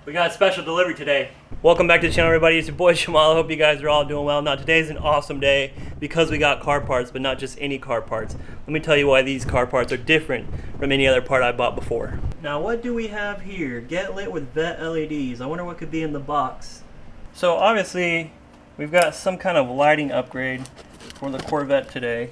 We got a special delivery today. Welcome back to the channel, everybody. It's your boy Jamal. I hope you guys are all doing well. Now, today's an awesome day because we got car parts, but not just any car parts. Let me tell you why these car parts are different from any other part I bought before. Now, what do we have here? Get lit with Vette LEDs. I wonder what could be in the box. So, obviously, we've got some kind of lighting upgrade for the Corvette today.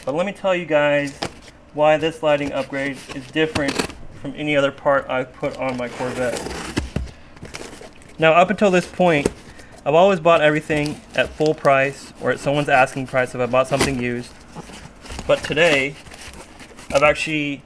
But let me tell you guys why this lighting upgrade is different from any other part I've put on my Corvette. Now, up until this point, I've always bought everything at full price or at someone's asking price if I bought something used. But today, I've actually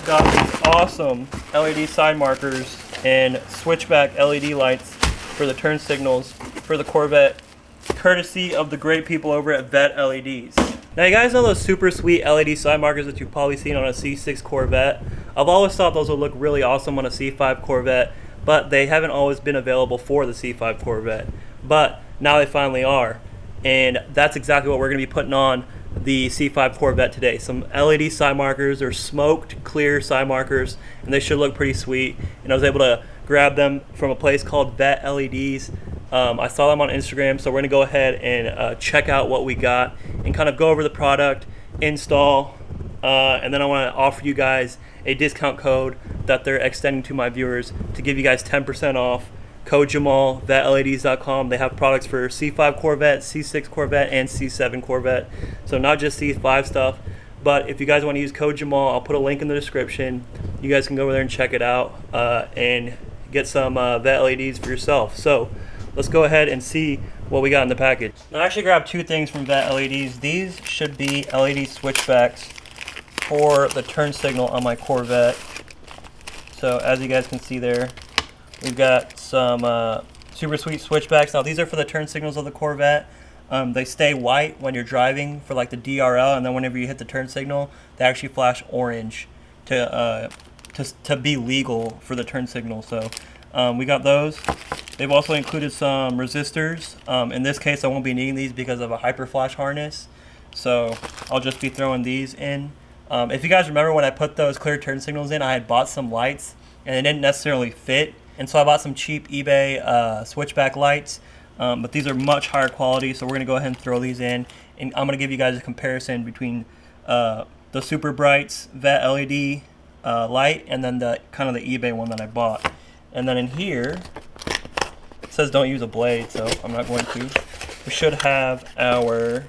got these awesome LED side markers and switchback LED lights for the turn signals for the Corvette, courtesy of the great people over at Vette LEDs. Now, you guys know those super sweet LED side markers that you've probably seen on a C6 Corvette? I've always thought those would look really awesome on a C5 Corvette, but they haven't always been available for the C5 Corvette. But now they finally are. And that's exactly what we're going to be putting on the C5 Corvette today. Some LED side markers or smoked clear side markers, and they should look pretty sweet. And I was able to grab them from a place called Vette LEDs. I saw them on Instagram, so we're going to go ahead and check out what we got and kind of go over the product, install, and then I want to offer you guys a discount code that they're extending to my viewers to give you guys 10% off. Code Jamal, VetteLEDs.com. They have products for C5 Corvette, C6 Corvette, and C7 Corvette. So not just C5 stuff, but if you guys want to use code Jamal, I'll put a link in the description. You guys can go over there and check it out and get some Vette LEDs for yourself. So let's go ahead and see what we got in the package. Now, I actually grabbed two things from Vette LEDs. These should be LED switchbacks for the turn signal on my Corvette. So as you guys can see there, we've got some super sweet switchbacks. Now, these are for the turn signals of the Corvette. They stay white when you're driving for like the DRL, and then whenever you hit the turn signal, they actually flash orange to be legal for the turn signal. So we got those. They've also included some resistors. In this case, I won't be needing these because of a hyper flash harness. So I'll just be throwing these in. If you guys remember when I put those clear turn signals in, I had bought some lights and they didn't necessarily fit. And so I bought some cheap eBay switchback lights. But these are much higher quality, so we're going to go ahead and throw these in. And I'm going to give you guys a comparison between the Super Brights Vette LED light and then the kind of the eBay one that I bought. And then in here, it says don't use a blade, so I'm not going to. We should have our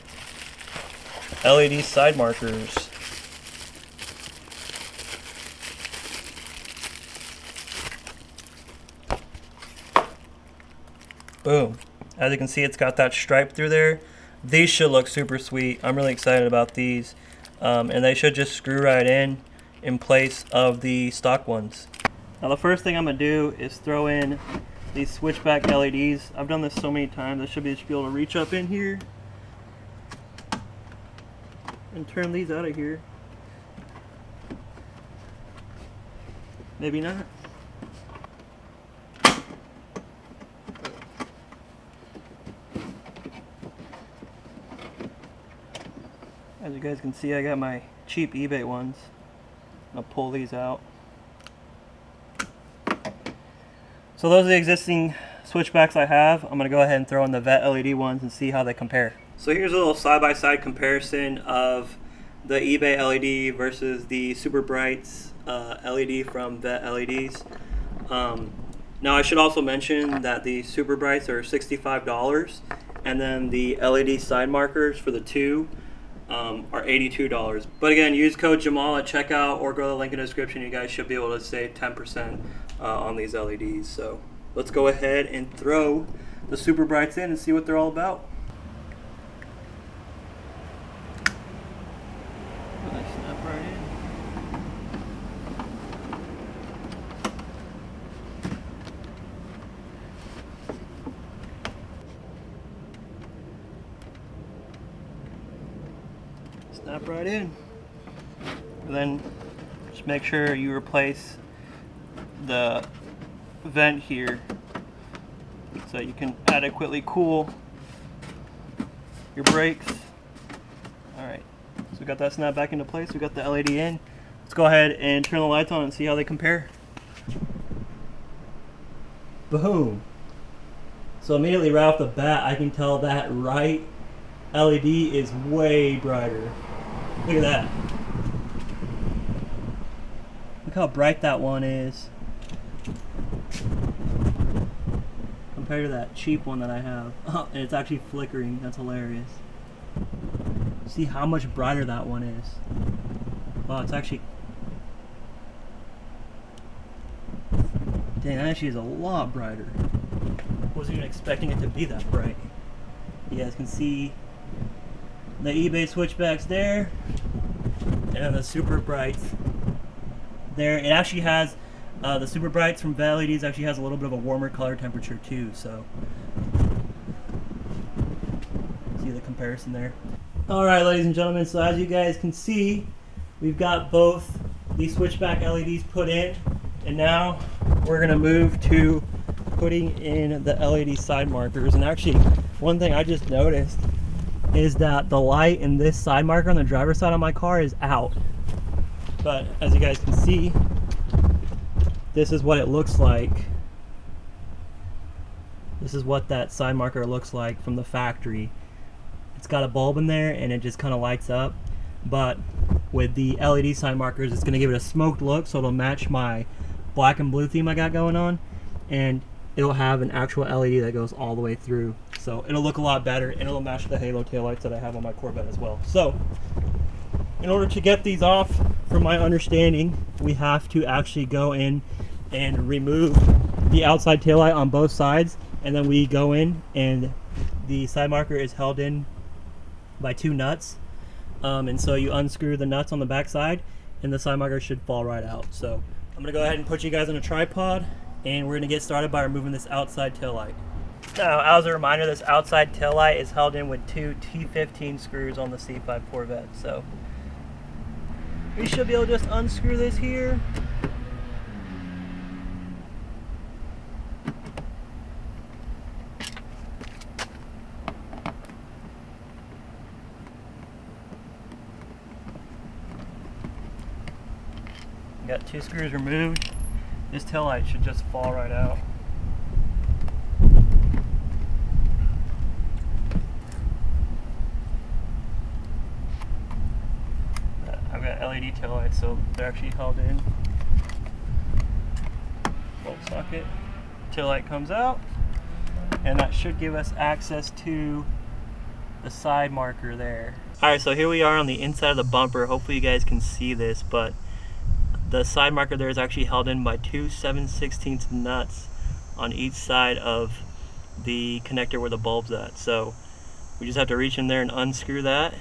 LED side markers. Boom. As you can see, it's got that stripe through there. These should look super sweet. I'm really excited about these. And they should just screw right in place of the stock ones. Now, the first thing I'm going to do is throw in these switchback LEDs. I've done this so many times. I should be able to reach up in here and turn these out of here. Maybe not. As you guys can see, I got my cheap eBay ones. I'll pull these out. So those are the existing switchbacks I have. I'm going to go ahead and throw in the Vette LED ones and see how they compare. So here's a little side-by-side comparison of the eBay LED versus the Super Brights LED from Vette LEDs. Now, I should also mention that the Super Brights are $65, and then the LED side markers for the two are $82. But again, use code Jamal at checkout or go to the link in the description. You guys should be able to save 10% on these LEDs. So let's go ahead and throw the Super Brights in and see what they're all about. Snap right in. Snap right in. And then just make sure you replace the vent here so you can adequately cool your brakes. Alright, so we got that snap back into place. We got the LED in. Let's go ahead and turn the lights on and see how they compare. Boom. So immediately right off the bat, I can tell that right LED is way brighter. Look at that. Look how bright that one is compared to that cheap one that I have. Oh, and it's actually flickering. That's hilarious. See how much brighter that one is. Wow, it's actually... Dang, that actually is a lot brighter. Wasn't even expecting it to be that bright. You guys can see the eBay switchbacks there, and the super brights there. It actually has the super brights from Vet LEDs actually has a little bit of a warmer color temperature too. So see the comparison there. All right, ladies and gentlemen. So as you guys can see, we've got both these switchback LEDs put in, and now we're gonna move to putting in the LED side markers. And actually, one thing I just noticed is that the light in this side marker on the driver's side of my car is out. But as you guys can see, this is what it looks like. This is what that side marker looks like from the factory. It's got a bulb in there and it just kind of lights up. But with the LED side markers, it's going to give it a smoked look, so it'll match my black and blue theme I got going on. And it'll have an actual LED that goes all the way through. So it'll look a lot better, and it'll match the halo taillights that I have on my Corvette as well. So in order to get these off, from my understanding, we have to actually go in and remove the outside taillight on both sides, and then we go in and the side marker is held in by two nuts. And so you unscrew the nuts on the back side and the side marker should fall right out. So I'm gonna go ahead and put you guys on a tripod, and we're going to get started by removing this outside taillight. Now, as a reminder, this outside taillight is held in with two T15 screws on the C5 Corvette. So we should be able to just unscrew this here. Got two screws removed. This taillight should just fall right out. I've got LED taillights, so they're actually held in. Bulb socket. Taillight comes out, and that should give us access to the side marker there. Alright, so here we are on the inside of the bumper. Hopefully you guys can see this, but the side marker there is actually held in by two 7/16 nuts on each side of the connector where the bulb's at. So we just have to reach in there and unscrew that,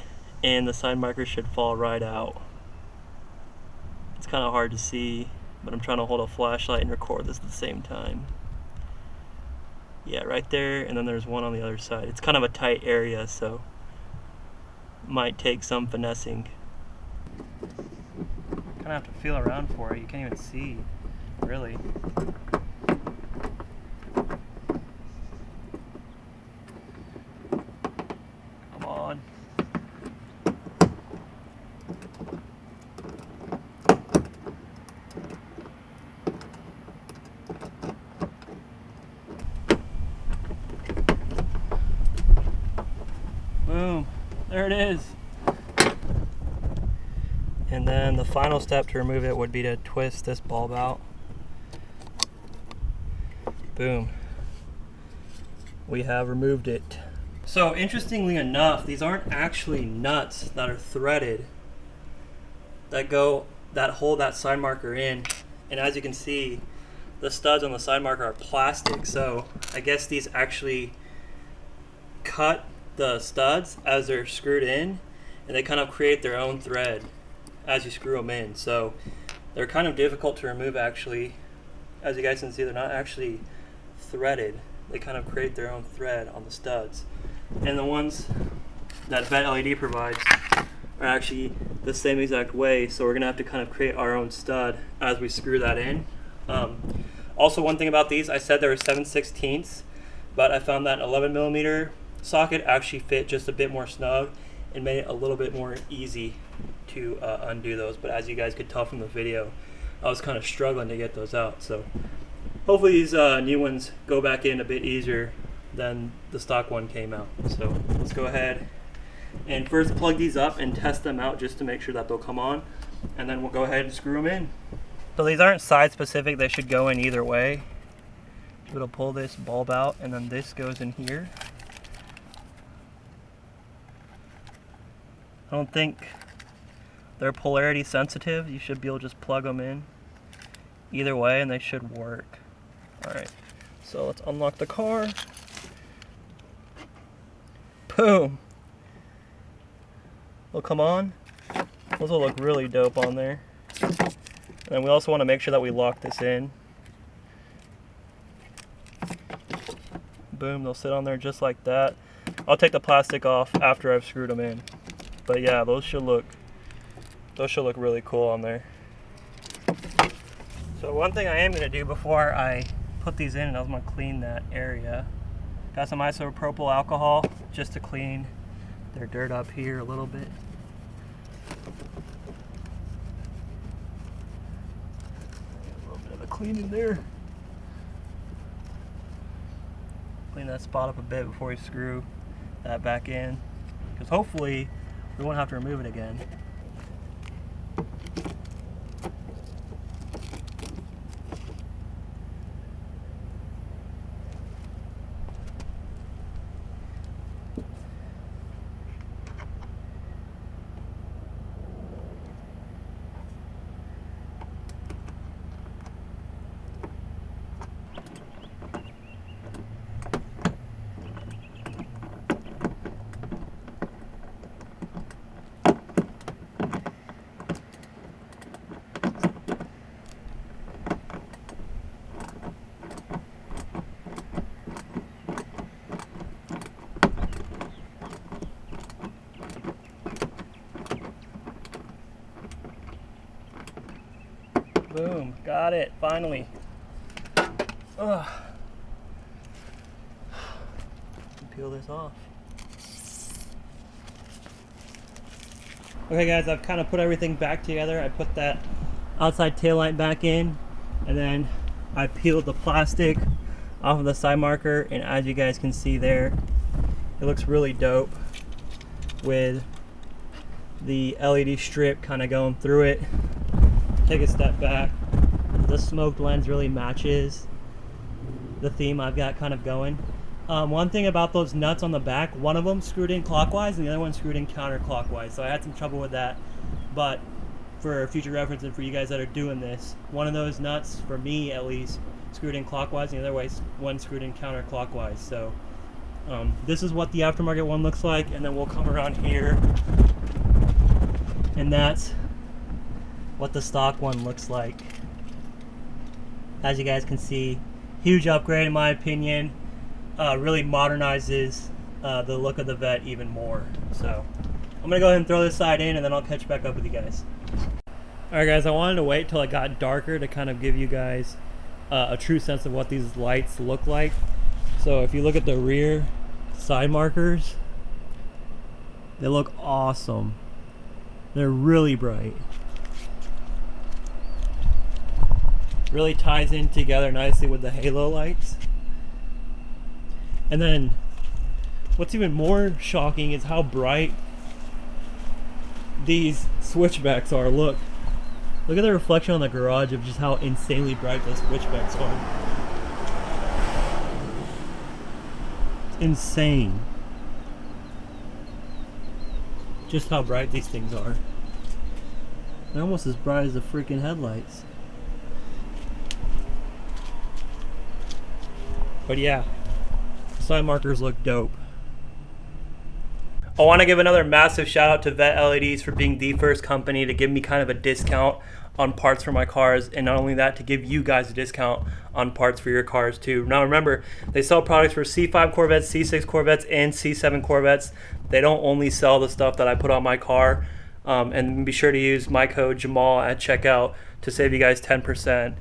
and the side marker should fall right out. It's kind of hard to see, but I'm trying to hold a flashlight and record this at the same time. Yeah, right there, and then there's one on the other side. It's kind of a tight area, so might take some finessing. Kind of have to feel around for it. You can't even see, really. Come on. Boom. There it is. And then the final step to remove it would be to twist this bulb out. Boom. We have removed it. So interestingly enough, these aren't actually nuts that are threaded that hold that side marker in. And as you can see, the studs on the side marker are plastic. So I guess these actually cut the studs as they're screwed in, and they kind of create their own thread as you screw them in. So they're kind of difficult to remove actually. As you guys can see, they're not actually threaded. They kind of create their own thread on the studs. And the ones that Vet LED provides are actually the same exact way, so we're gonna have to kind of create our own stud as we screw that in. Also, one thing about these, I said they were 7/16, but I found that 11mm socket actually fit just a bit more snug and made it a little bit more easy to undo those. But as you guys could tell from the video, I was kind of struggling to get those out. So hopefully these new ones go back in a bit easier than the stock one came out. So let's go ahead and first plug these up and test them out just to make sure that they'll come on, and then we'll go ahead and screw them in. So these aren't side specific, they should go in either way. It'll pull this bulb out and then this goes in here. I don't think they're polarity sensitive. You should be able to just plug them in either way and they should work. Alright, so let's unlock the car. Boom! They'll come on. Those will look really dope on there. And we also want to make sure that we lock this in. Boom, they'll sit on there just like that. I'll take the plastic off after I've screwed them in. But yeah, those should look really cool on there. So one thing I am going to do before I put these in, I'm going to clean that area. Got some isopropyl alcohol just to clean their dirt up here a little bit. A little bit of a cleaning there. Clean that spot up a bit before we screw that back in, because hopefully we won't have to remove it again. Boom, got it, finally. Ugh. Peel this off. Okay guys, I've kind of put everything back together. I put that outside taillight back in, and then I peeled the plastic off of the side marker, and as you guys can see there, it looks really dope with the LED strip kind of going through it. Take a step back. The smoked lens really matches the theme I've got kind of going. One thing about those nuts on the back, one of them screwed in clockwise and the other one screwed in counterclockwise, so I had some trouble with that. But for future reference and for you guys that are doing this, one of those nuts, for me at least, screwed in clockwise, and the other one screwed in counterclockwise. So this is what the aftermarket one looks like, and then we'll come around here, and that's what the stock one looks like. As you guys can see, huge upgrade in my opinion. Really modernizes the look of the Vette even more. So I'm gonna go ahead and throw this side in, and then I'll catch back up with you guys. Alright guys, I wanted to wait till it got darker to kind of give you guys a true sense of what these lights look like. So if you look at the rear side markers, they look awesome. They're really bright. Really ties in together nicely with the halo lights. And then what's even more shocking is how bright these switchbacks are. Look at the reflection on the garage of just how insanely bright those switchbacks are. It's insane just how bright these things are. They're almost as bright as the freaking headlights. But yeah, side markers look dope. I want to give another massive shout out to Vette LEDs for being the first company to give me kind of a discount on parts for my cars, and not only that, to give you guys a discount on parts for your cars too. Now remember, they sell products for C5 Corvettes, C6 Corvettes, and C7 Corvettes. They don't only sell the stuff that I put on my car. And be sure to use my code Jamal at checkout to save you guys 10%.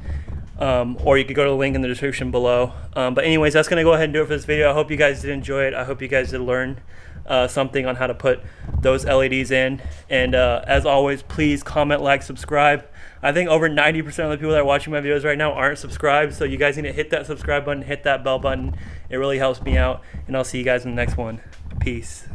Or you could go to the link in the description below. But anyways, that's going to go ahead and do it for this video. I hope you guys did enjoy it. I hope you guys did learn something on how to put those LEDs in. And as always, please comment, like, subscribe. I think over 90% of the people that are watching my videos right now aren't subscribed, so you guys need to hit that subscribe button, hit that bell button. It really helps me out, and I'll see you guys in the next one. Peace.